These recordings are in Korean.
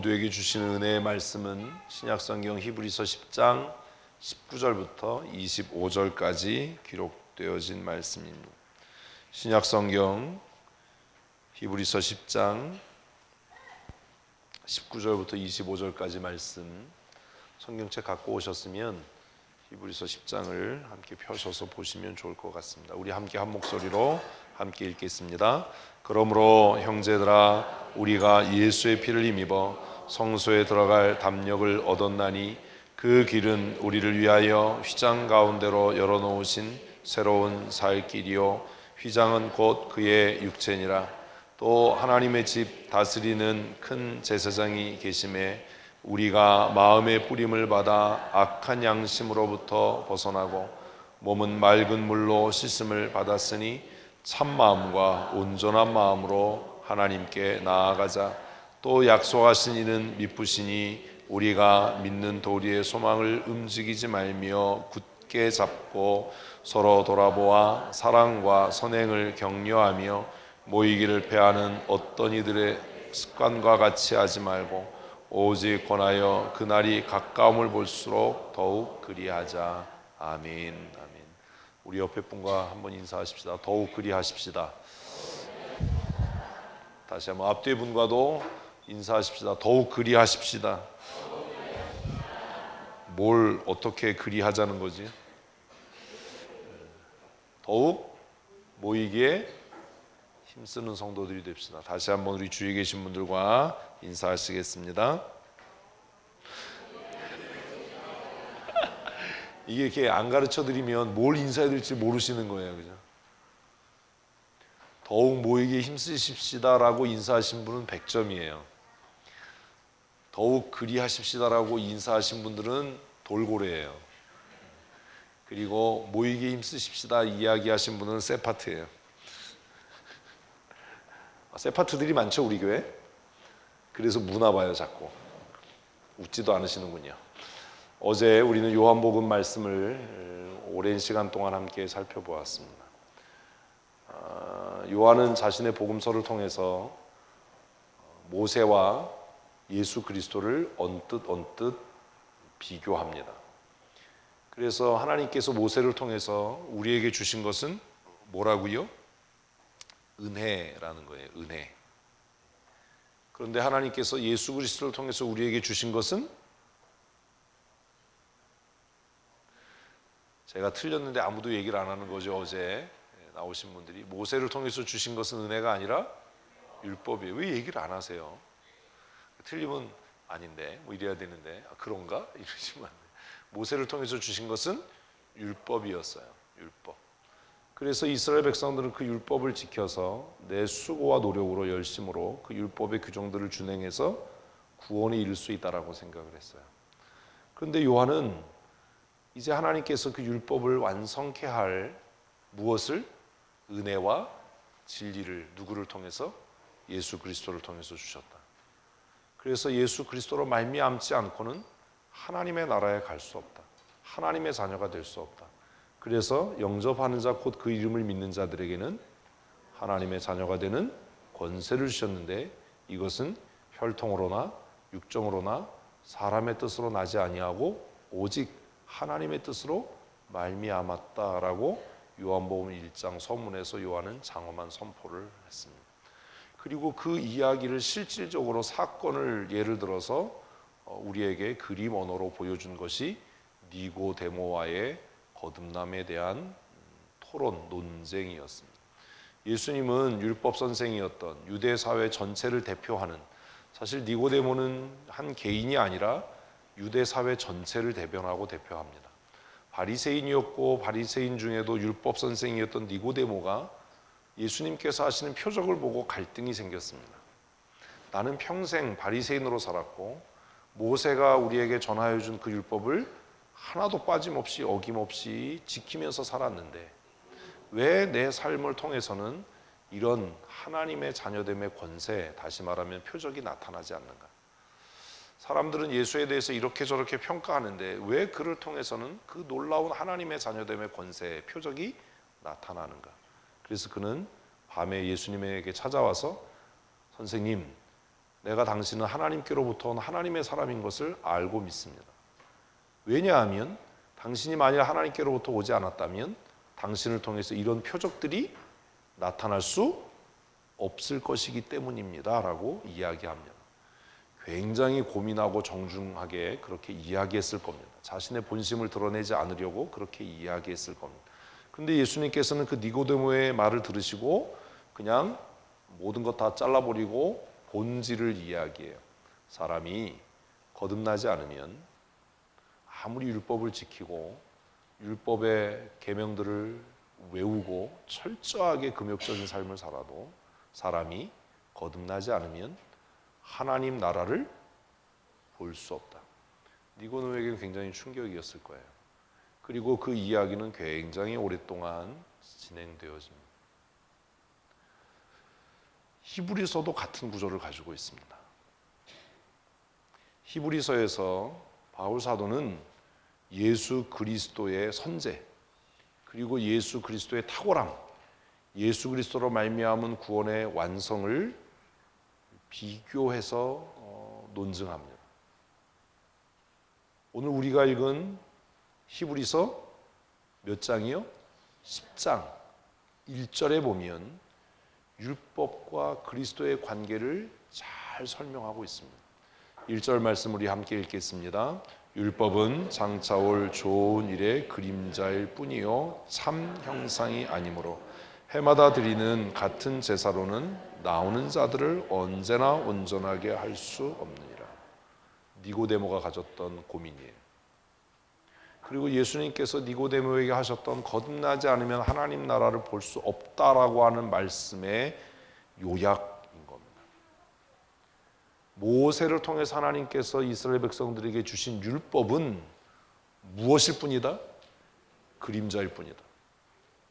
모두에게 주시는 은혜의 말씀은 신약성경 히브리서 10장 19절부터 25절까지 기록되어진 말씀입니다. 신약성경 히브리서 10장 19절부터 25절까지 말씀, 성경책 갖고 오셨으면 히브리서 10장을 함께 펴셔서 보시면 좋을 것 같습니다. 우리 함께 한 목소리로 함께 읽겠습니다. 그러므로 형제들아, 우리가 예수의 피를 힘입어 성소에 들어갈 담력을 얻었나니 그 길은 우리를 위하여 휘장 가운데로 열어놓으신 새로운 살 길이요, 휘장은 곧 그의 육체니라. 또 하나님의 집 다스리는 큰 제사장이 계심에 우리가 마음의 뿌림을 받아 악한 양심으로부터 벗어나고 몸은 맑은 물로 씻음을 받았으니 참마음과 온전한 마음으로 하나님께 나아가자. 또 약속하신 이는 미쁘시니 우리가 믿는 도리의 소망을 움직이지 말며 굳게 잡고 서로 돌아보아 사랑과 선행을 격려하며 모이기를 패하는 어떤 이들의 습관과 같이 하지 말고 오직 권하여 그날이 가까움을 볼수록 더욱 그리하자. 아멘. 아멘. 우리 옆에 분과 한번 인사하십시다. 더욱 그리하십시다. 다시 한번 앞뒤 분과도 인사하십시다. 더욱 그리하십시다. 뭘 어떻게 그리하자는 거지? 더욱 모이기에 힘쓰는 성도들이 됩시다. 다시 한번 우리 주위에 계신 분들과 인사하시겠습니다. 이게 이렇게 안 가르쳐 드리면 뭘 인사해야 될지 모르시는 거예요. 그죠? 더욱 모이기에 힘쓰십시다라고 인사하신 분은 100점이에요. 더욱 그리하십시다라고 인사하신 분들은 돌고래예요. 그리고 모이기에 힘쓰십시다 이야기하신 분은 쇠파트예요. 쇠파트들이 많죠, 우리 교회. 그래서 무나 봐요, 자꾸. 웃지도 않으시는군요. 어제 우리는 요한복음 말씀을 오랜 시간 동안 함께 살펴보았습니다. 요한은 자신의 복음서를 통해서 모세와 예수 그리스도를 언뜻 비교합니다. 그래서 하나님께서 모세를 통해서 우리에게 주신 것은 뭐라고요? 은혜라는 거예요. 은혜. 그런데 하나님께서 예수 그리스도를 통해서 우리에게 주신 것은, 제가 틀렸는데 아무도 얘기를 안 하는 거죠. 어제 나오신 분들이 모세를 통해서 주신 것은 은혜가 아니라 율법이에요. 왜 얘기를 안 하세요? 틀리면 아닌데 뭐 이래야 되는데 그런가? 이러시면 안 돼요. 모세를 통해서 주신 것은 율법이었어요. 율법. 그래서 이스라엘 백성들은 그 율법을 지켜서 내 수고와 노력으로 열심으로 그 율법의 규정들을 준행해서 구원에 이를 수 있다라고 생각을 했어요. 그런데 요한은 이제 하나님께서 그 율법을 완성케 할 무엇을? 은혜와 진리를 누구를 통해서? 예수 그리스도를 통해서 주셨다. 그래서 예수 그리스도로 말미암지 않고는 하나님의 나라에 갈 수 없다. 하나님의 자녀가 될 수 없다. 그래서 영접하는 자 곧 그 이름을 믿는 자들에게는 하나님의 자녀가 되는 권세를 주셨는데 이것은 혈통으로나 육정으로나 사람의 뜻으로 나지 아니하고 오직 하나님의 뜻으로 말미암았다라고 요한복음 1장 서문에서 요한은 장엄한 선포를 했습니다. 그리고 그 이야기를 실질적으로 사건을 예를 들어서 우리에게 그림 언어로 보여준 것이 니고데모와의 거듭남에 대한 토론, 논쟁이었습니다. 예수님은 율법 선생이었던 유대 사회 전체를 대표하는, 사실 니고데모는 한 개인이 아니라 유대 사회 전체를 대변하고 대표합니다. 바리새인이었고 바리새인 중에도 율법 선생이었던 니고데모가 예수님께서 하시는 표적을 보고 갈등이 생겼습니다. 나는 평생 바리새인으로 살았고 모세가 우리에게 전하여 준 그 율법을 하나도 빠짐없이 어김없이 지키면서 살았는데 왜 내 삶을 통해서는 이런 하나님의 자녀됨의 권세, 다시 말하면 표적이 나타나지 않는가? 사람들은 예수에 대해서 이렇게 저렇게 평가하는데 왜 그를 통해서는 그 놀라운 하나님의 자녀됨의 권세, 표적이 나타나는가? 그래서 그는 밤에 예수님에게 찾아와서 선생님, 내가 당신은 하나님께로부터 온 하나님의 사람인 것을 알고 믿습니다. 왜냐하면 당신이 만일 하나님께로부터 오지 않았다면 당신을 통해서 이런 표적들이 나타날 수 없을 것이기 때문입니다 라고 이야기합니다. 굉장히 고민하고 정중하게 그렇게 이야기했을 겁니다. 자신의 본심을 드러내지 않으려고 그렇게 이야기했을 겁니다. 그런데 예수님께서는 그 니고데모의 말을 들으시고 그냥 모든 것 다 잘라버리고 본질을 이야기해요. 사람이 거듭나지 않으면 아무리 율법을 지키고 율법의 계명들을 외우고 철저하게 금욕적인 삶을 살아도 사람이 거듭나지 않으면 하나님 나라를 볼 수 없다. 니고데모에게는 굉장히 충격이었을 거예요. 그리고 그 이야기는 굉장히 오랫동안 진행되어집니다. 히브리서도 같은 구조를 가지고 있습니다. 히브리서에서 바울 사도는 예수 그리스도의 선제, 그리고 예수 그리스도의 탁월함, 예수 그리스도로 말미암은 구원의 완성을 비교해서 논증합니다. 오늘 우리가 읽은 히브리서 몇 장이요? 10장 1절에 보면 율법과 그리스도의 관계를 잘 설명하고 있습니다. 1절 말씀 우리 함께 읽겠습니다. 율법은 장차 올 좋은 일의 그림자일 뿐이요 참 형상이 아니므로 해마다 드리는 같은 제사로는 나오는 자들을 언제나 온전하게 할 수 없느니라. 니고데모가 가졌던 고민이에요. 그리고 예수님께서 니고데모에게 하셨던 거듭나지 않으면 하나님 나라를 볼 수 없다라고 하는 말씀의 요약인 겁니다. 모세를 통해서 하나님께서 이스라엘 백성들에게 주신 율법은 무엇일 뿐이다? 그림자일 뿐이다.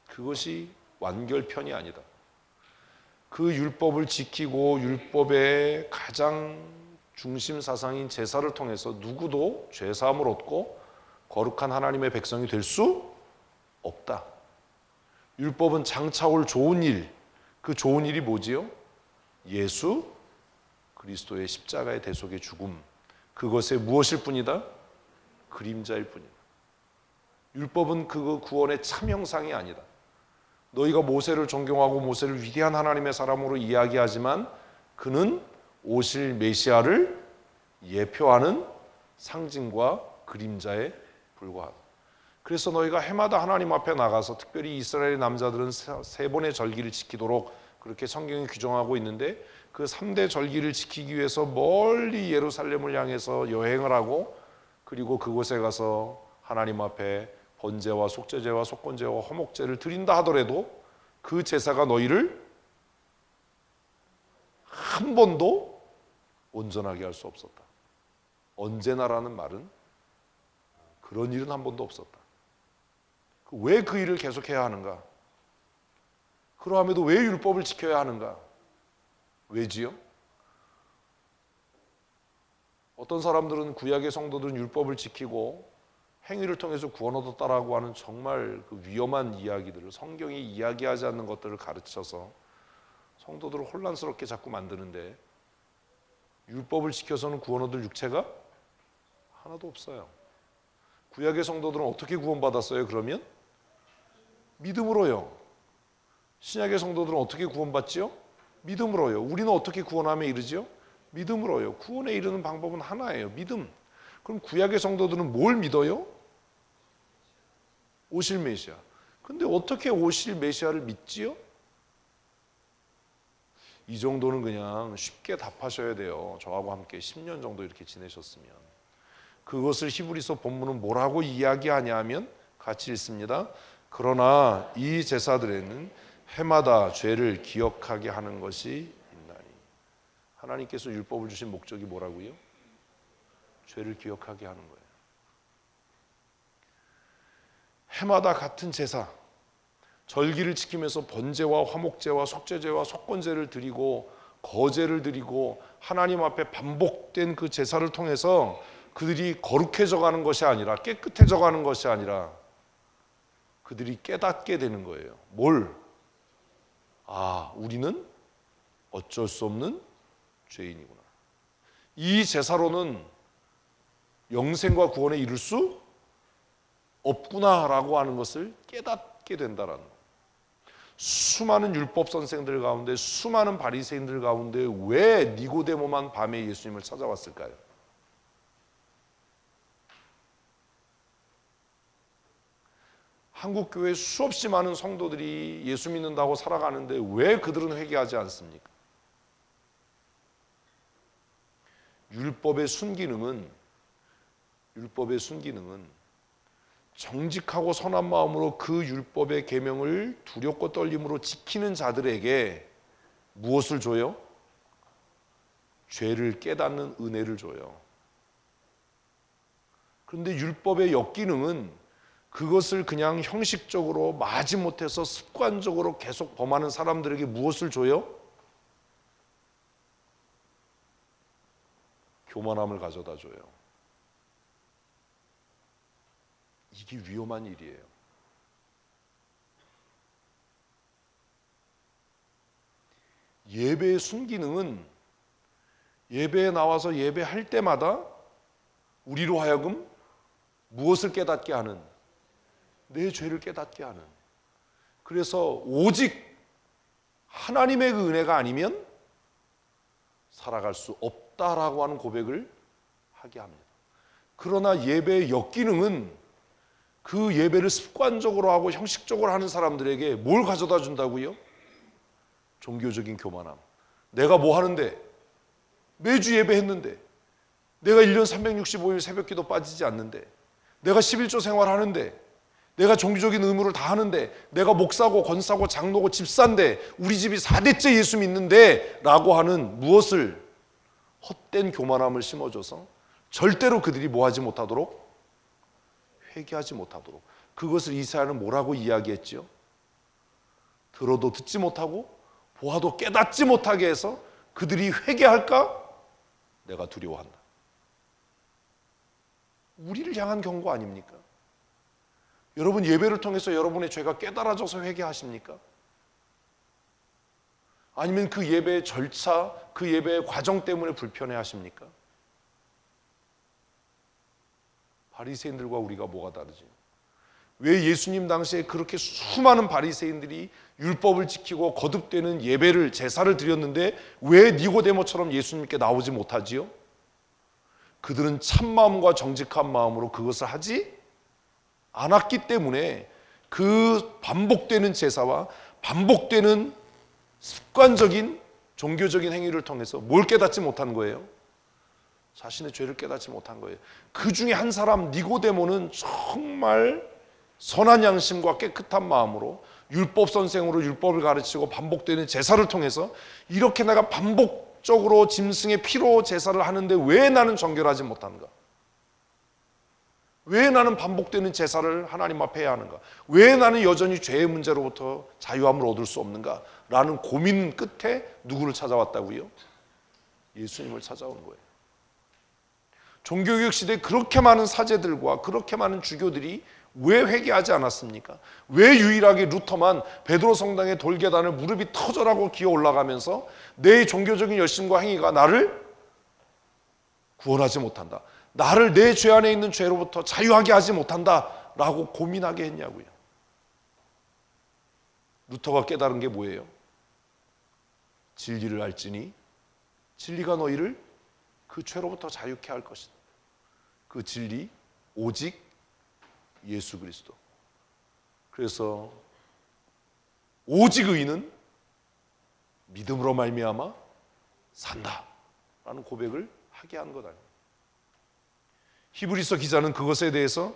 그것이 완결편이 아니다. 그 율법을 지키고 율법의 가장 중심 사상인 제사를 통해서 누구도 죄사함을 얻고 거룩한 하나님의 백성이 될 수 없다. 율법은 장차 올 좋은 일, 그 좋은 일이 뭐지요? 예수 그리스도의 십자가의 대속의 죽음, 그것의 무엇일 뿐이다? 그림자일 뿐이다. 율법은 그 구원의 참 형상이 아니다. 너희가 모세를 존경하고 모세를 위대한 하나님의 사람으로 이야기하지만 그는 오실 메시아를 예표하는 상징과 그림자에 불과하다. 그래서 너희가 해마다 하나님 앞에 나가서, 특별히 이스라엘 남자들은 세 번의 절기를 지키도록 그렇게 성경이 규정하고 있는데, 그 3대 절기를 지키기 위해서 멀리 예루살렘을 향해서 여행을 하고, 그리고 그곳에 가서 하나님 앞에 번제와 속죄제와 속건제와 화목제를 드린다 하더라도 그 제사가 너희를 한 번도 온전하게 할 수 없었다. 언제나라는 말은 그런 일은 한 번도 없었다. 왜 그 일을 계속해야 하는가? 그러함에도 왜 율법을 지켜야 하는가? 왜지요? 어떤 사람들은, 구약의 성도들은 율법을 지키고 행위를 통해서 구원 얻었다라고 하는 정말 그 위험한 이야기들을, 성경이 이야기하지 않는 것들을 가르쳐서 성도들을 혼란스럽게 자꾸 만드는데, 율법을 지켜서는 구원 얻을 육체가 하나도 없어요. 구약의 성도들은 어떻게 구원받았어요? 그러면 믿음으로요. 신약의 성도들은 어떻게 구원받지요? 믿음으로요. 우리는 어떻게 구원함에 이르지요? 믿음으로요. 구원에 이르는 방법은 하나예요. 믿음. 그럼 구약의 성도들은 뭘 믿어요? 오실 메시아. 근데 어떻게 오실 메시아를 믿지요? 이 정도는 그냥 쉽게 답하셔야 돼요. 저하고 함께 10년 정도 이렇게 지내셨으면. 그것을 히브리서 본문은 뭐라고 이야기하냐 하면 같이 읽습니다. 그러나 이 제사들에는 해마다 죄를 기억하게 하는 것이 있나니. 하나님께서 율법을 주신 목적이 뭐라고요? 죄를 기억하게 하는 거예요. 해마다 같은 제사, 절기를 지키면서 번제와 화목제와 속죄제와 속건제를 드리고 거제를 드리고 하나님 앞에 반복된 그 제사를 통해서 그들이 거룩해져 가는 것이 아니라, 깨끗해져 가는 것이 아니라 그들이 깨닫게 되는 거예요. 뭘? 아, 우리는 어쩔 수 없는 죄인이구나. 이 제사로는 영생과 구원에 이를 수 없구나라고 하는 것을 깨닫게 된다라는 거예요. 수많은 율법 선생들 가운데, 수많은 바리새인들 가운데 왜 니고데모만 밤에 예수님을 찾아왔을까요? 한국 교회 수없이 많은 성도들이 예수 믿는다고 살아가는데 왜 그들은 회개하지 않습니까? 율법의 순기능은 정직하고 선한 마음으로 그 율법의 계명을 두렵고 떨림으로 지키는 자들에게 무엇을 줘요? 죄를 깨닫는 은혜를 줘요. 그런데 율법의 역기능은 그것을 그냥 형식적으로 마지못해서 습관적으로 계속 범하는 사람들에게 무엇을 줘요? 교만함을 가져다 줘요. 이게 위험한 일이에요. 예배의 순기능은 예배에 나와서 예배할 때마다 우리로 하여금 무엇을 깨닫게 하는? 내 죄를 깨닫게 하는. 그래서 오직 하나님의 그 은혜가 아니면 살아갈 수 없다라고 하는 고백을 하게 합니다. 그러나 예배의 역기능은 그 예배를 습관적으로 하고 형식적으로 하는 사람들에게 뭘 가져다 준다고요? 종교적인 교만함. 내가 뭐 하는데? 매주 예배했는데, 내가 1년 365일 새벽기도 빠지지 않는데, 내가 11조 생활하는데, 내가 종교적인 의무를 다 하는데, 내가 목사고 권사고 장로고 집사인데, 우리 집이 4대째 예수 믿는데 라고 하는 무엇을? 헛된 교만함을 심어줘서 절대로 그들이 뭐하지 못하도록? 회개하지 못하도록. 그것을 이사야는 뭐라고 이야기했죠? 들어도 듣지 못하고 보아도 깨닫지 못하게 해서 그들이 회개할까? 내가 두려워한다. 우리를 향한 경고 아닙니까? 여러분 예배를 통해서 여러분의 죄가 깨달아져서 회개하십니까? 아니면 그 예배의 절차, 그 예배의 과정 때문에 불편해하십니까? 바리새인들과 우리가 뭐가 다르지? 왜 예수님 당시에 그렇게 수많은 바리새인들이 율법을 지키고 거듭되는 예배를 제사를 드렸는데 왜 니고데모처럼 예수님께 나오지 못하지요? 그들은 참마음과 정직한 마음으로 그것을 하지 않았기 때문에 그 반복되는 제사와 반복되는 습관적인 종교적인 행위를 통해서 뭘 깨닫지 못한 거예요? 자신의 죄를 깨닫지 못한 거예요. 그 중에 한 사람 니고데모는 정말 선한 양심과 깨끗한 마음으로 율법 선생으로 율법을 가르치고 반복되는 제사를 통해서 이렇게 내가 반복적으로 짐승의 피로 제사를 하는데 왜 나는 정결하지 못한가? 왜 나는 반복되는 제사를 하나님 앞에 해야 하는가? 왜 나는 여전히 죄의 문제로부터 자유함을 얻을 수 없는가? 라는 고민 끝에 누구를 찾아왔다고요? 예수님을 찾아온 거예요. 종교개혁 시대에 그렇게 많은 사제들과 그렇게 많은 주교들이 왜 회개하지 않았습니까? 왜 유일하게 루터만 베드로 성당의 돌계단을 무릎이 터져라고 기어 올라가면서 내 종교적인 열심과 행위가 나를 구원하지 못한다, 나를 내 죄 안에 있는 죄로부터 자유하게 하지 못한다 라고 고민하게 했냐고요. 루터가 깨달은 게 뭐예요? 진리를 알지니 진리가 너희를 그 죄로부터 자유케 할 것이다. 그 진리 오직 예수 그리스도. 그래서 오직 의인은 믿음으로 말미암아 산다라는 고백을 하게 한 것 아닙니까? 히브리서 기자는 그것에 대해서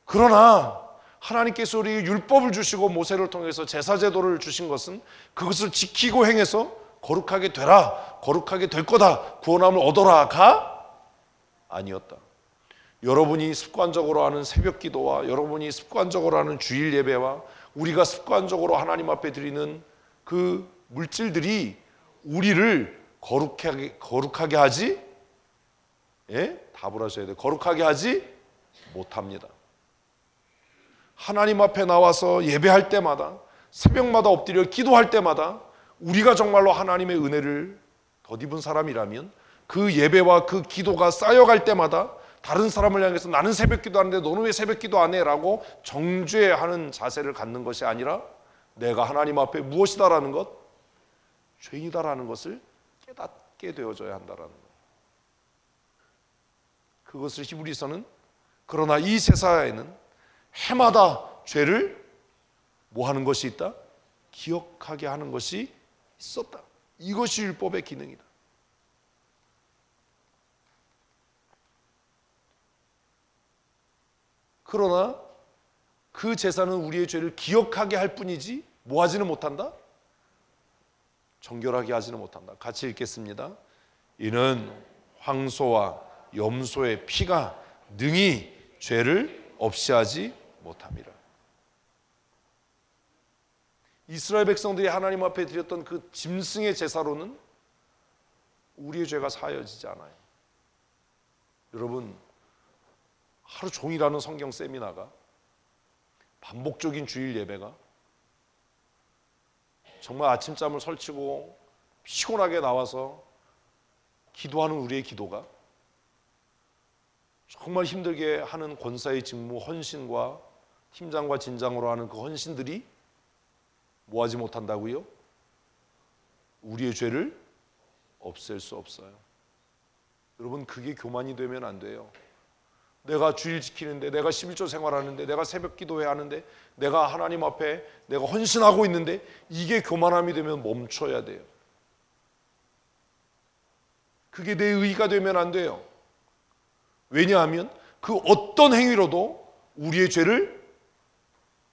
그러나 하나님께서 우리에게 율법을 주시고 모세를 통해서 제사제도를 주신 것은 그것을 지키고 행해서 거룩하게 되라, 거룩하게 될 거다, 구원함을 얻어라가 아니었다. 여러분이 습관적으로 하는 새벽기도와 여러분이 습관적으로 하는 주일 예배와 우리가 습관적으로 하나님 앞에 드리는 그 물질들이 우리를 거룩하게 하지, 답을 하셔야 돼요. 거룩하게 하지 못합니다. 하나님 앞에 나와서 예배할 때마다, 새벽마다 엎드려 기도할 때마다 우리가 정말로 하나님의 은혜를 덧입은 사람이라면 그 예배와 그 기도가 쌓여갈 때마다 다른 사람을 향해서 나는 새벽 기도하는데 너는 왜 새벽 기도 안 해? 라고 정죄하는 자세를 갖는 것이 아니라 내가 하나님 앞에 무엇이다라는 것, 죄인이다라는 것을 깨닫게 되어져야 한다라는 것. 그것을 히브리서는 그러나 이 세사에는 해마다 죄를 뭐 하는 것이 있다? 기억하게 하는 것이 있었다. 이것이 율법의 기능이다. 그러나 그 제사는 우리의 죄를 기억하게 할 뿐이지 뭐 하지는 못한다? 정결하게 하지는 못한다. 같이 읽겠습니다. 이는 황소와 염소의 피가 능히 죄를 없이 하지 못함이라. 이스라엘 백성들이 하나님 앞에 드렸던 그 짐승의 제사로는 우리의 죄가 사여지지 않아요. 여러분, 하루 종일 하는 성경 세미나가, 반복적인 주일 예배가, 정말 아침잠을 설치고 피곤하게 나와서 기도하는 우리의 기도가 정말 힘들게 하는 권사의 직무, 헌신과 팀장과 진장으로 하는 그 헌신들이 뭐 하지 못한다고요? 우리의 죄를 없앨 수 없어요. 여러분, 그게 교만이 되면 안 돼요. 내가 주일 지키는데, 내가 11조 생활하는데, 내가 새벽 기도해야 하는데, 내가 하나님 앞에 내가 헌신하고 있는데, 이게 교만함이 되면 멈춰야 돼요. 그게 내 의의가 되면 안 돼요. 왜냐하면 그 어떤 행위로도 우리의 죄를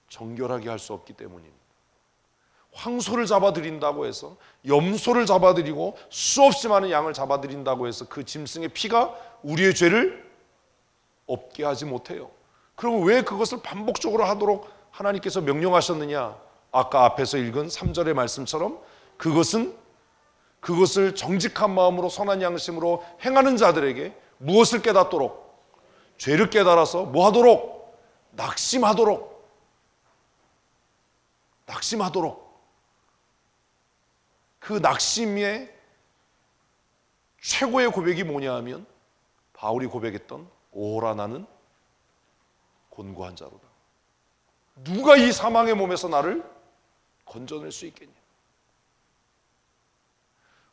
정결하게 할 수 없기 때문입니다. 황소를 잡아들인다고 해서, 염소를 잡아들이고 수없이 많은 양을 잡아들인다고 해서 그 짐승의 피가 우리의 죄를 없게 하지 못해요. 그러면 왜 그것을 반복적으로 하도록 하나님께서 명령하셨느냐? 아까 앞에서 읽은 3절의 말씀처럼 그것을 정직한 마음으로 선한 양심으로 행하는 자들에게 무엇을 깨닫도록? 죄를 깨달아서 뭐 하도록? 낙심하도록. 그 낙심의 최고의 고백이 뭐냐 하면 바울이 고백했던 오라 나는 곤고한 자로다. 누가 이 사망의 몸에서 나를 건져낼 수 있겠냐?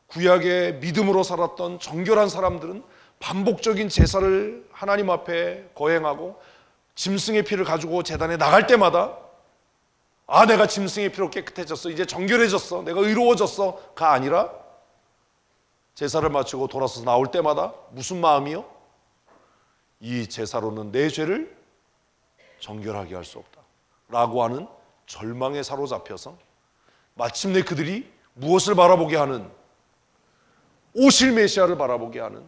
구약의 믿음으로 살았던 정결한 사람들은 반복적인 제사를 하나님 앞에 거행하고 짐승의 피를 가지고 제단에 나갈 때마다 내가 짐승의 피로 깨끗해졌어, 이제 정결해졌어, 내가 의로워졌어가 아니라 제사를 마치고 돌아서서 나올 때마다 무슨 마음이요? 이 제사로는 내 죄를 정결하게 할 수 없다 라고 하는 절망에 사로잡혀서 마침내 그들이 무엇을 바라보게 하는? 오실 메시아를 바라보게 하는.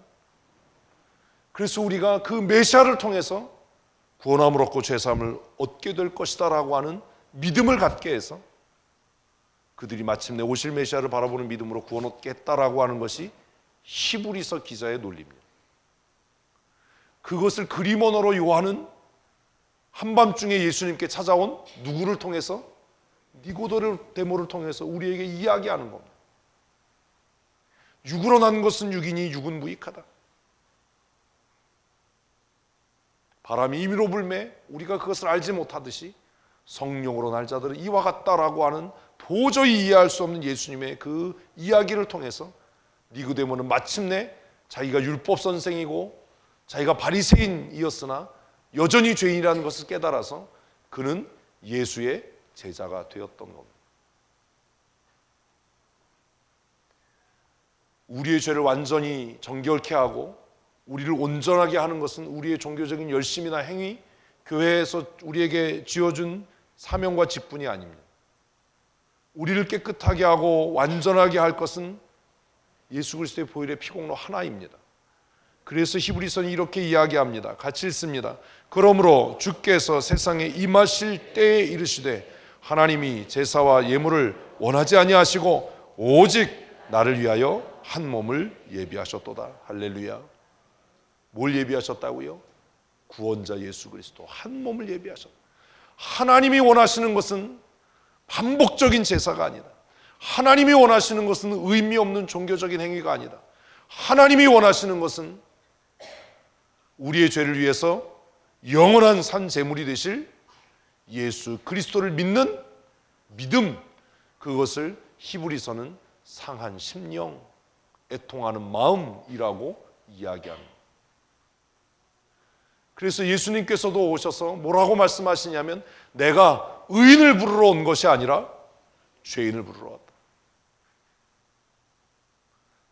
그래서 우리가 그 메시아를 통해서 구원함을 얻고 죄사함을 얻게 될 것이다 라고 하는 믿음을 갖게 해서 그들이 마침내 오실 메시아를 바라보는 믿음으로 구원 얻겠다라고 하는 것이 히브리서 기자의 논리입니다. 그것을 그림 언어로 요하는 한밤중에 예수님께 찾아온 누구를 통해서? 니고데모를 통해서 우리에게 이야기하는 겁니다. 육으로 난 것은 육이니 육은 무익하다. 바람이 임의로 불매 우리가 그것을 알지 못하듯이 성령으로 날 자들은 이와 같다라고 하는 도저히 이해할 수 없는 예수님의 그 이야기를 통해서 니고데모는 마침내 자기가 율법 선생이고 자기가 바리새인이었으나 여전히 죄인이라는 것을 깨달아서 그는 예수의 제자가 되었던 겁니다. 우리의 죄를 완전히 정결케 하고 우리를 온전하게 하는 것은 우리의 종교적인 열심이나 행위, 교회에서 우리에게 지어준 사명과 직분이 아닙니다. 우리를 깨끗하게 하고 완전하게 할 것은 예수 그리스도의 보혈의 피공로 하나입니다. 그래서 히브리서는 이렇게 이야기합니다. 같이 읽습니다. 그러므로 주께서 세상에 임하실 때에 이르시되 하나님이 제사와 예물을 원하지 아니하시고 오직 나를 위하여 한 몸을 예비하셨도다. 할렐루야. 뭘 예비하셨다고요? 구원자 예수 그리스도 한 몸을 예비하셨다. 하나님이 원하시는 것은 반복적인 제사가 아니다. 하나님이 원하시는 것은 의미 없는 종교적인 행위가 아니다. 하나님이 원하시는 것은 우리의 죄를 위해서 영원한 산 제물이 되실 예수 그리스도를 믿는 믿음, 그것을 히브리서는 상한 심령, 애통하는 마음이라고 이야기합니다. 그래서 예수님께서도 오셔서 뭐라고 말씀하시냐면 내가 의인을 부르러 온 것이 아니라 죄인을 부르러 왔다.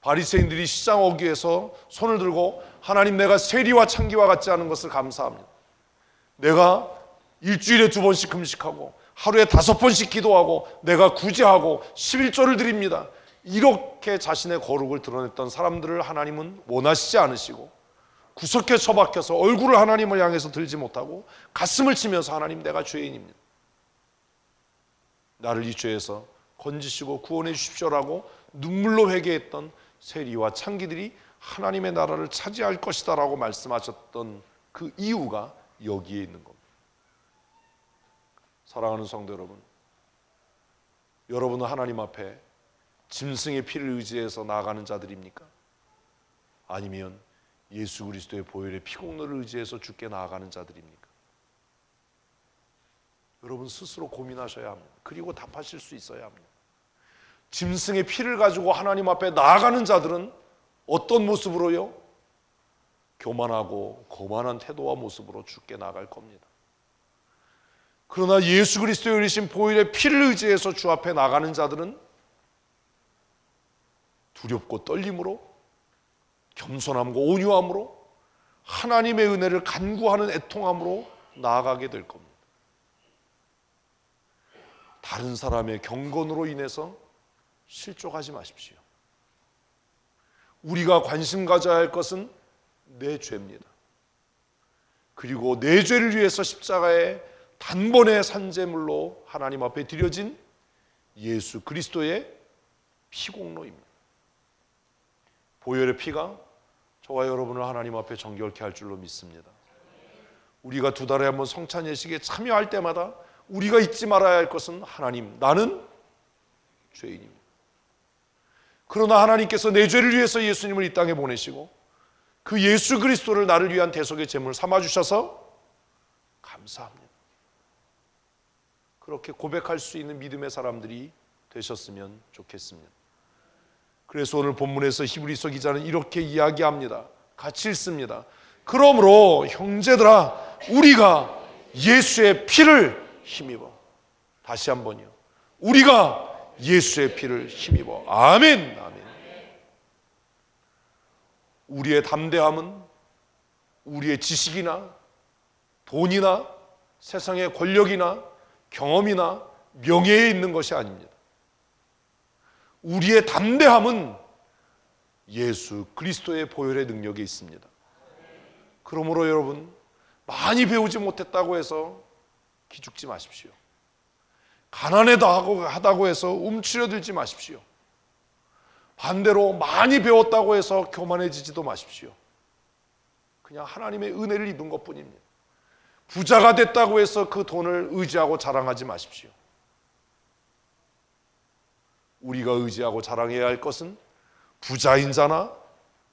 바리새인들이 시장 어귀에서 손을 들고 하나님, 내가 세리와 창기와 같지 않은 것을 감사합니다. 내가 일주일에 2번씩 금식하고 하루에 5번씩 기도하고 내가 구제하고 11조를 드립니다. 이렇게 자신의 거룩을 드러냈던 사람들을 하나님은 원하시지 않으시고 구석에 처박혀서 얼굴을 하나님을 향해서 들지 못하고 가슴을 치면서 하나님, 내가 죄인입니다. 나를 이 죄에서 건지시고 구원해 주십시오라고 눈물로 회개했던 세리와 창기들이 하나님의 나라를 차지할 것이다 라고 말씀하셨던 그 이유가 여기에 있는 겁니다. 사랑하는 성도 여러분, 여러분은 하나님 앞에 짐승의 피를 의지해서 나아가는 자들입니까? 아니면 예수 그리스도의 보혈의 피공로를 의지해서 주께 나아가는 자들입니까? 여러분 스스로 고민하셔야 합니다. 그리고 답하실 수 있어야 합니다. 짐승의 피를 가지고 하나님 앞에 나아가는 자들은 어떤 모습으로요? 교만하고 거만한 태도와 모습으로 주께 나아갈 겁니다. 그러나 예수 그리스도의 흘리신 보혈의 피를 의지해서 주 앞에 나가는 자들은 두렵고 떨림으로, 겸손함과 온유함으로, 하나님의 은혜를 간구하는 애통함으로 나아가게 될 겁니다. 다른 사람의 경건으로 인해서 실족하지 마십시오. 우리가 관심 가져야 할 것은 내 죄입니다. 그리고 내 죄를 위해서 십자가에 단번에 산제물로 하나님 앞에 드려진 예수 그리스도의 피공로입니다. 보혈의 피가 저와 여러분을 하나님 앞에 정결케 할 줄로 믿습니다. 우리가 2달에 한 번 성찬 예식에 참여할 때마다 우리가 잊지 말아야 할 것은 하나님, 나는 죄인입니다. 그러나 하나님께서 내 죄를 위해서 예수님을 이 땅에 보내시고 그 예수 그리스도를 나를 위한 대속의 제물 삼아주셔서 감사합니다. 그렇게 고백할 수 있는 믿음의 사람들이 되셨으면 좋겠습니다. 그래서 오늘 본문에서 히브리서 기자는 이렇게 이야기합니다. 같이 읽습니다. 그러므로 형제들아, 우리가 예수의 피를 힘입어. 다시 한번요. 우리가 예수의 피를 힘입어. 아멘. 아멘. 우리의 담대함은 우리의 지식이나 돈이나 세상의 권력이나 경험이나 명예에 있는 것이 아닙니다. 우리의 담대함은 예수 그리스도의 보혈의 능력에 있습니다. 그러므로 여러분, 많이 배우지 못했다고 해서 기죽지 마십시오. 가난하다고 해서 움츠려들지 마십시오. 반대로 많이 배웠다고 해서 교만해지지도 마십시오. 그냥 하나님의 은혜를 입은 것뿐입니다. 부자가 됐다고 해서 그 돈을 의지하고 자랑하지 마십시오. 우리가 의지하고 자랑해야 할 것은 부자인 자나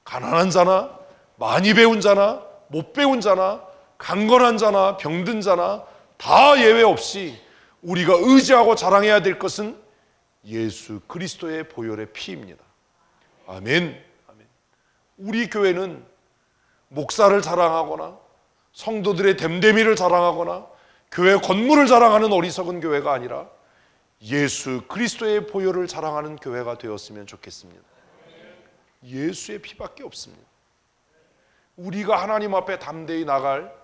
가난한 자나 많이 배운 자나 못 배운 자나 강건한 자나 병든 자나 다 예외 없이 우리가 의지하고 자랑해야 될 것은 예수 그리스도의 보혈의 피입니다. 아멘. 아멘. 우리 교회는 목사를 자랑하거나 성도들의 됨됨이를 자랑하거나 교회 건물을 자랑하는 어리석은 교회가 아니라 예수 그리스도의 보혈을 자랑하는 교회가 되었으면 좋겠습니다. 예수의 피밖에 없습니다. 우리가 하나님 앞에 담대히 나갈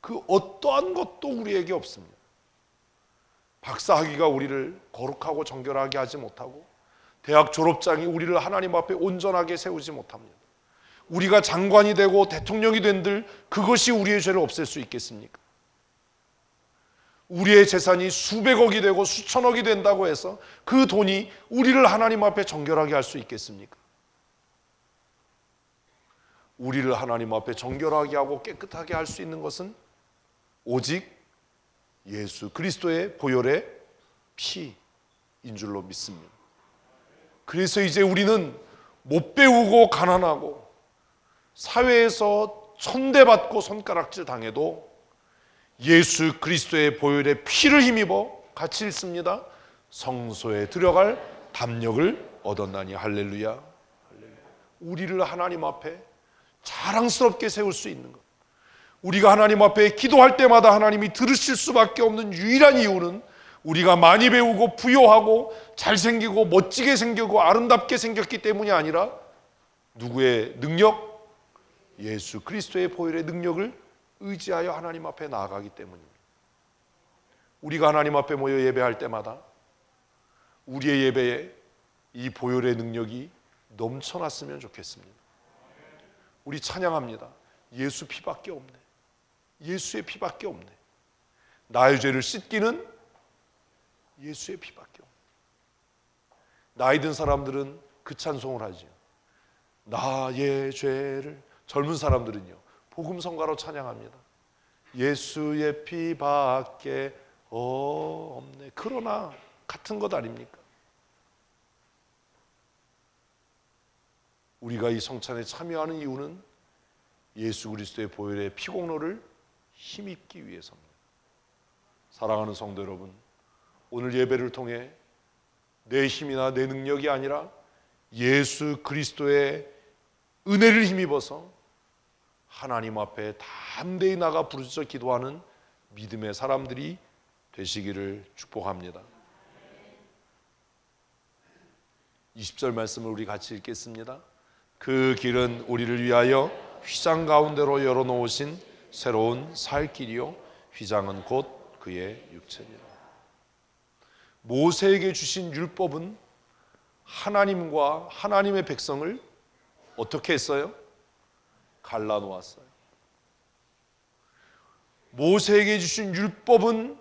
그 어떠한 것도 우리에게 없습니다. 박사학위가 우리를 거룩하고 정결하게 하지 못하고 대학 졸업장이 우리를 하나님 앞에 온전하게 세우지 못합니다. 우리가 장관이 되고 대통령이 된들 그것이 우리의 죄를 없앨 수 있겠습니까? 우리의 재산이 수백억이 되고 수천억이 된다고 해서 그 돈이 우리를 하나님 앞에 정결하게 할 수 있겠습니까? 우리를 하나님 앞에 정결하게 하고 깨끗하게 할 수 있는 것은 오직 예수 그리스도의 보혈의 피인 줄로 믿습니다. 그래서 이제 우리는 못 배우고 가난하고 사회에서 천대받고 손가락질 당해도 예수 그리스도의 보혈의 피를 힘입어 같이 읽습니다. 성소에 들어갈 담력을 얻었나니. 할렐루야. 할렐루야. 우리를 하나님 앞에 자랑스럽게 세울 수 있는 것, 우리가 하나님 앞에 기도할 때마다 하나님이 들으실 수밖에 없는 유일한 이유는 우리가 많이 배우고 부요하고 잘생기고 멋지게 생기고 아름답게 생겼기 때문이 아니라 누구의 능력? 예수 그리스도의 보혈의 능력을 의지하여 하나님 앞에 나아가기 때문입니다. 우리가 하나님 앞에 모여 예배할 때마다 우리의 예배에 이 보혈의 능력이 넘쳐났으면 좋겠습니다. 우리 찬양합니다. 예수 피밖에 없네. 예수의 피밖에 없네. 나의 죄를 씻기는 예수의 피밖에 없네. 나이 든 사람들은 그 찬송을 하죠. 나의 죄를. 젊은 사람들은요, 복음성가로 찬양합니다. 예수의 피밖에 없네. 그러나 같은 것 아닙니까? 우리가 이 성찬에 참여하는 이유는 예수 그리스도의 보혈의 피공로를 힘입기 위해서입니다. 사랑하는 성도 여러분, 오늘 예배를 통해 내 힘이나 내 능력이 아니라 예수 그리스도의 은혜를 힘입어서 하나님 앞에 담대히 나가 부르짖어 기도하는 믿음의 사람들이 되시기를 축복합니다. 20절 말씀을 우리 같이 읽겠습니다. 그 길은 우리를 위하여 휘장 가운데로 열어놓으신 새로운 살 길이요 휘장은 곧 그의 육체니라. 모세에게 주신 율법은 하나님과 하나님의 백성을 어떻게 했어요? 갈라놓았어요. 모세에게 주신 율법은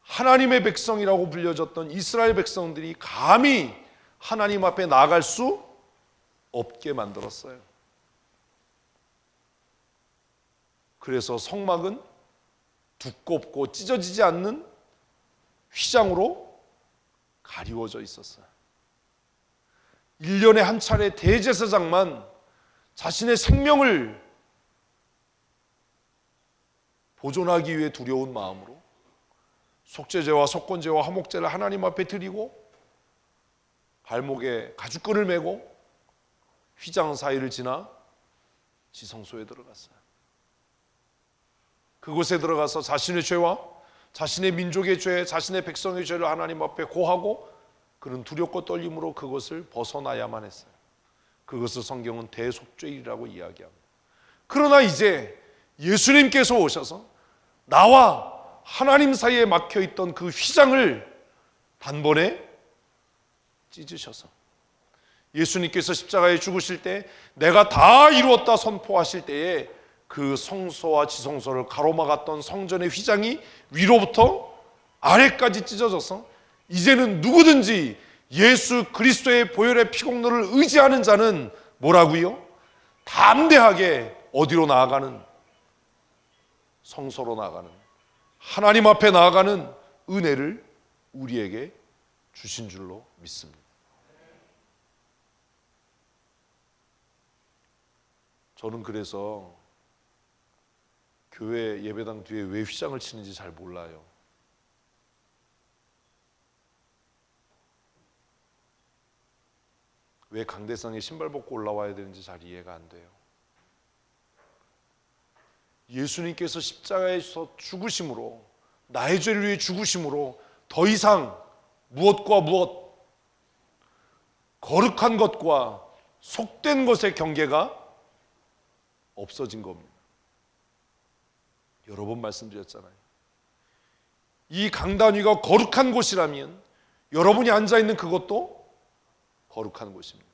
하나님의 백성이라고 불려졌던 이스라엘 백성들이 감히 하나님 앞에 나아갈 수 없게 만들었어요. 그래서 성막은 두껍고 찢어지지 않는 휘장으로 가리워져 있었어요. 1년에 한 차례 대제사장만 자신의 생명을 보존하기 위해 두려운 마음으로 속죄제와 속건제와 화목제를 하나님 앞에 드리고 발목에 가죽끈을 메고 휘장 사이를 지나 지성소에 들어갔어요. 그곳에 들어가서 자신의 죄와 자신의 민족의 죄, 자신의 백성의 죄를 하나님 앞에 고하고 그는 두렵고 떨림으로 그것을 벗어나야만 했어요. 그것을 성경은 대속죄일이라고 이야기합니다. 그러나 이제 예수님께서 오셔서 나와 하나님 사이에 막혀있던 그 휘장을 단번에 찢으셔서 예수님께서 십자가에 죽으실 때 내가 다 이루었다 선포하실 때에 그 성소와 지성소를 가로막았던 성전의 휘장이 위로부터 아래까지 찢어져서 이제는 누구든지 예수 그리스도의 보혈의 피공로를 의지하는 자는 뭐라고요? 담대하게 어디로 나아가는? 성소로 나아가는, 하나님 앞에 나아가는 은혜를 우리에게 주신 줄로 믿습니다. 저는 그래서 교회 예배당 뒤에 왜 휘장을 치는지 잘 몰라요. 왜 강대상에 신발 벗고 올라와야 되는지 잘 이해가 안 돼요. 예수님께서 십자가에서 죽으심으로, 나의 죄를 위해 죽으심으로 더 이상 무엇과 무엇, 거룩한 것과 속된 것의 경계가 없어진 겁니다. 여러 번 말씀드렸잖아요. 이 강단 위가 거룩한 곳이라면 여러분이 앉아있는 그것도 거룩한 곳입니다.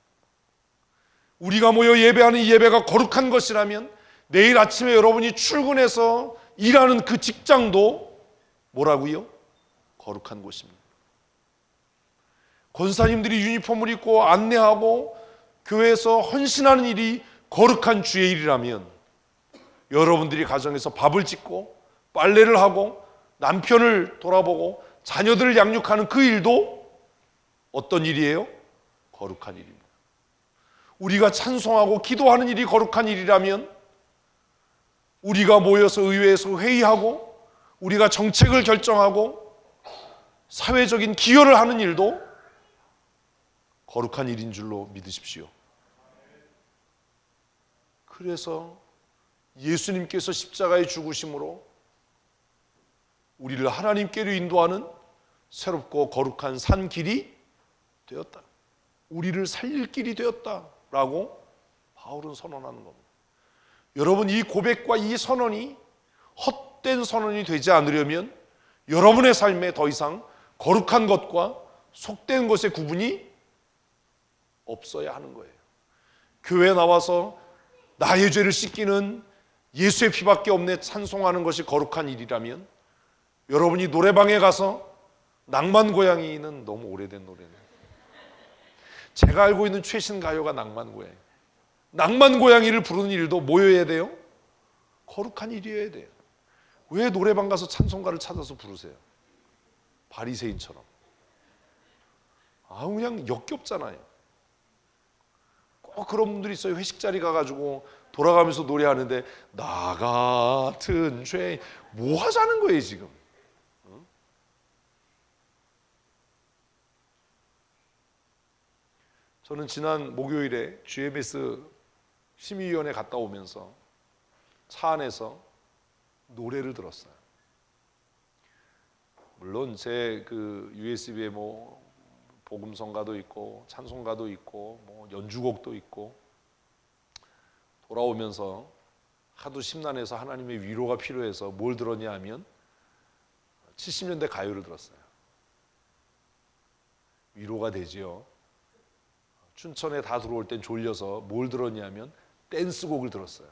우리가 모여 예배하는 이 예배가 거룩한 것이라면 내일 아침에 여러분이 출근해서 일하는 그 직장도 뭐라고요? 거룩한 곳입니다. 권사님들이 유니폼을 입고 안내하고 교회에서 헌신하는 일이 거룩한 주의 일이라면 여러분들이 가정에서 밥을 짓고 빨래를 하고 남편을 돌아보고 자녀들을 양육하는 그 일도 어떤 일이에요? 거룩한 일입니다. 우리가 찬송하고 기도하는 일이 거룩한 일이라면 우리가 모여서 의회에서 회의하고 우리가 정책을 결정하고 사회적인 기여를 하는 일도 거룩한 일인 줄로 믿으십시오. 그래서 예수님께서 십자가의 죽으심으로 우리를 하나님께로 인도하는 새롭고 거룩한 산 길이 되었다. 우리를 살릴 길이 되었다라고 바울은 선언하는 겁니다. 여러분, 이 고백과 이 선언이 헛된 선언이 되지 않으려면 여러분의 삶에 더 이상 거룩한 것과 속된 것의 구분이 없어야 하는 거예요. 교회에 나와서 나의 죄를 씻기는 예수의 피밖에 없네 찬송하는 것이 거룩한 일이라면 여러분이 노래방에 가서 낭만 고양이는 너무 오래된 노래네. 제가 알고 있는 최신 가요가 낭만 고양이. 낭만 고양이를 부르는 일도 뭐여야 돼요? 거룩한 일이어야 돼요. 왜 노래방 가서 찬송가를 찾아서 부르세요? 바리새인처럼. 그냥 역겹잖아요. 꼭 그런 분들이 있어요. 회식 자리 가가지고 돌아가면서 노래하는데 나 같은 죄 뭐 하자는 거예요 지금? 저는 지난 목요일에 GMS 심의위원회 갔다 오면서 차 안에서 노래를 들었어요. 물론 제 그 USB에 뭐 복음성가도 있고 찬송가도 있고 뭐 연주곡도 있고 돌아오면서 하도 심란해서 하나님의 위로가 필요해서 뭘 들었냐 하면 70년대 가요를 들었어요. 위로가 되지요. 춘천에 다 들어올 땐 졸려서 뭘 들었냐면 댄스곡을 들었어요.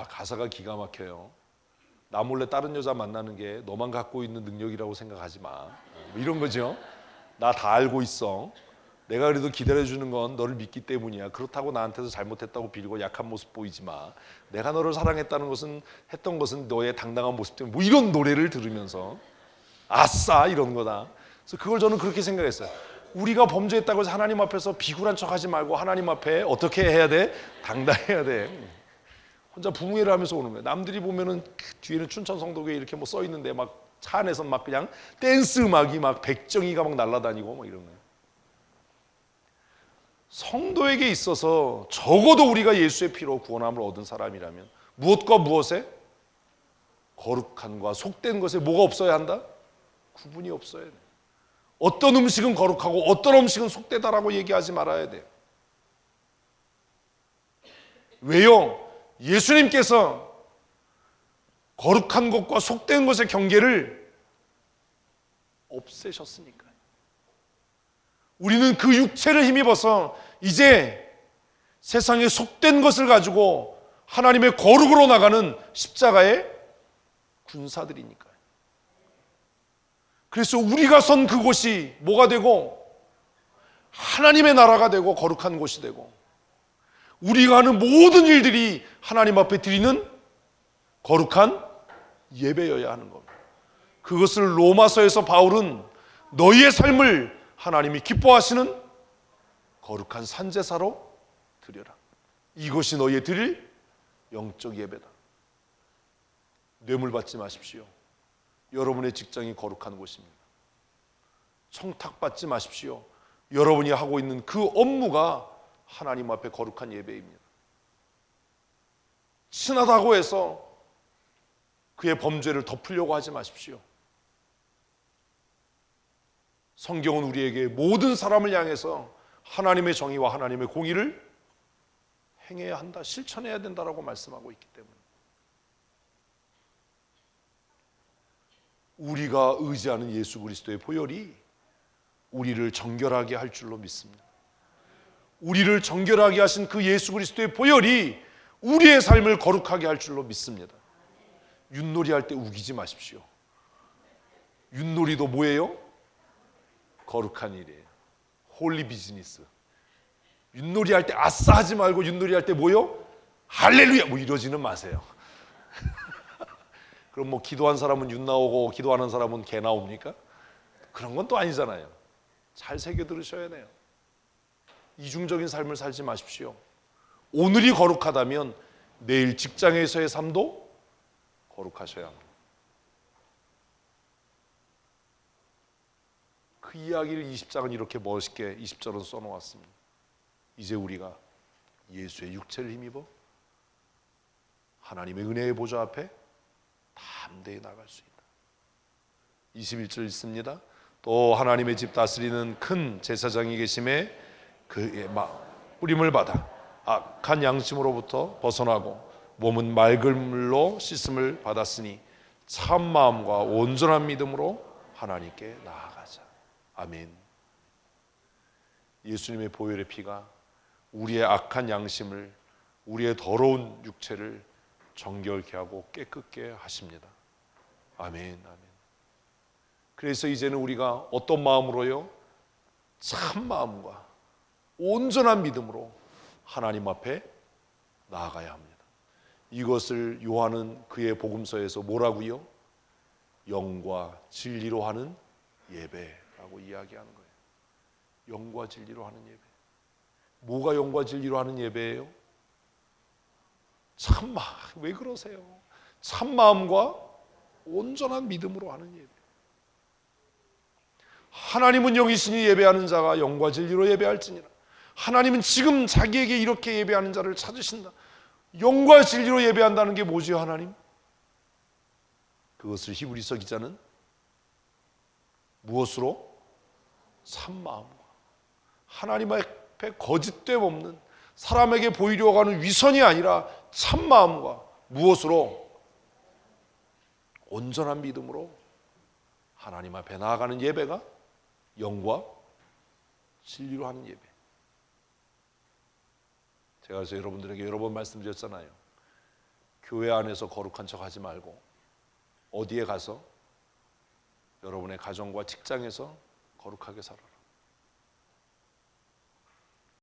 가사가 기가 막혀요. 나 몰래 다른 여자 만나는 게 너만 갖고 있는 능력이라고 생각하지 마. 뭐 이런 거죠. 나 다 알고 있어. 내가 그래도 기다려주는 건 너를 믿기 때문이야. 그렇다고 나한테서 잘못했다고 빌고 약한 모습 보이지 마. 내가 너를 사랑했다는 것은 했던 것은 너의 당당한 모습 때문에 뭐 이런 노래를 들으면서 아싸 이런 거다. 그래서 그걸 저는 그렇게 생각했어요. 우리가 범죄했다고 해서 하나님 앞에서 비굴한 척하지 말고 하나님 앞에 어떻게 해야 돼? 당당해야 돼. 혼자 부흥회를 하면서 오는 거예요. 남들이 보면은 뒤에는 춘천 성도교회 이렇게 뭐 써 있는데 막 차 안에서 막 그냥 댄스 음악이 막 백정이가 막 날아다니고 뭐 이런 거예요. 성도에게 있어서 적어도 우리가 예수의 피로 구원함을 얻은 사람이라면 무엇과 무엇에? 거룩함과 속된 것에 뭐가 없어야 한다? 구분이 없어야 돼. 어떤 음식은 거룩하고 어떤 음식은 속되다라고 얘기하지 말아야 돼. 왜요? 예수님께서 거룩한 것과 속된 것의 경계를 없애셨으니까요. 우리는 그 육체를 힘입어서 이제 세상의 속된 것을 가지고 하나님의 거룩으로 나가는 십자가의 군사들이니까요. 그래서 우리가 선 그곳이 뭐가 되고 하나님의 나라가 되고 거룩한 곳이 되고 우리가 하는 모든 일들이 하나님 앞에 드리는 거룩한 예배여야 하는 겁니다. 그것을 로마서에서 바울은 너희의 삶을 하나님이 기뻐하시는 거룩한 산제사로 드려라. 이것이 너희의 드릴 영적 예배다. 뇌물 받지 마십시오. 여러분의 직장이 거룩한 곳입니다. 청탁받지 마십시오. 여러분이 하고 있는 그 업무가 하나님 앞에 거룩한 예배입니다. 친하다고 해서 그의 범죄를 덮으려고 하지 마십시오. 성경은 우리에게 모든 사람을 향해서 하나님의 정의와 하나님의 공의를 행해야 한다, 실천해야 된다라고 말씀하고 있기 때문에 우리가 의지하는 예수 그리스도의 보혈이 우리를 정결하게 할 줄로 믿습니다. 우리를 정결하게 하신 그 예수 그리스도의 보혈이 우리의 삶을 거룩하게 할 줄로 믿습니다. 윷놀이 할 때 우기지 마십시오. 윷놀이도 뭐예요? 거룩한 일이에요. 홀리 비즈니스. 윷놀이 할 때 아싸 하지 말고 윷놀이 할 때 뭐요? 할렐루야 뭐 이러지는 마세요. 그럼 뭐 기도한 사람은 윷 나오고 기도하는 사람은 개 나옵니까? 그런 건 또 아니잖아요. 잘 새겨 들으셔야 돼요. 이중적인 삶을 살지 마십시오. 오늘이 거룩하다면 내일 직장에서의 삶도 거룩하셔야 합니다. 그 이야기를 20장은 이렇게 멋있게 20절은 써놓았습니다. 이제 우리가 예수의 육체를 힘입어 하나님의 은혜의 보좌 앞에 담대히 나갈 수 있다. 21절 있습니다. 또 하나님의 집 다스리는 큰 제사장이 계심에 그의 뿌림을 받아 악한 양심으로부터 벗어나고 몸은 맑은 물로 씻음을 받았으니 참 마음과 온전한 믿음으로 하나님께 나아가자. 아멘. 예수님의 보혈의 피가 우리의 악한 양심을, 우리의 더러운 육체를 정결케 하고 깨끗게 하십니다. 아멘, 아멘. 그래서 이제는 우리가 어떤 마음으로요? 참 마음과 온전한 믿음으로 하나님 앞에 나아가야 합니다. 이것을 요한은 그의 복음서에서 뭐라고요? 영과 진리로 하는 예배라고 이야기하는 거예요. 영과 진리로 하는 예배. 뭐가 영과 진리로 하는 예배예요? 참마, 왜 그러세요? 참마음과 온전한 믿음으로 하는 예배. 하나님은 영이시니 예배하는 자가 영과 진리로 예배할지니라. 하나님은 지금 자기에게 이렇게 예배하는 자를 찾으신다. 영과 진리로 예배한다는 게 뭐지요, 하나님? 그것을 히브리서 기자는 무엇으로? 참마음과 하나님 앞에 거짓됨 없는, 사람에게 보이려고 하는 위선이 아니라 참마음과 무엇으로? 온전한 믿음으로 하나님 앞에 나아가는 예배가 영과 진리로 하는 예배. 제가 그래서 여러분들에게 여러 번 말씀드렸잖아요. 교회 안에서 거룩한 척 하지 말고 어디에 가서 여러분의 가정과 직장에서 거룩하게 살아라.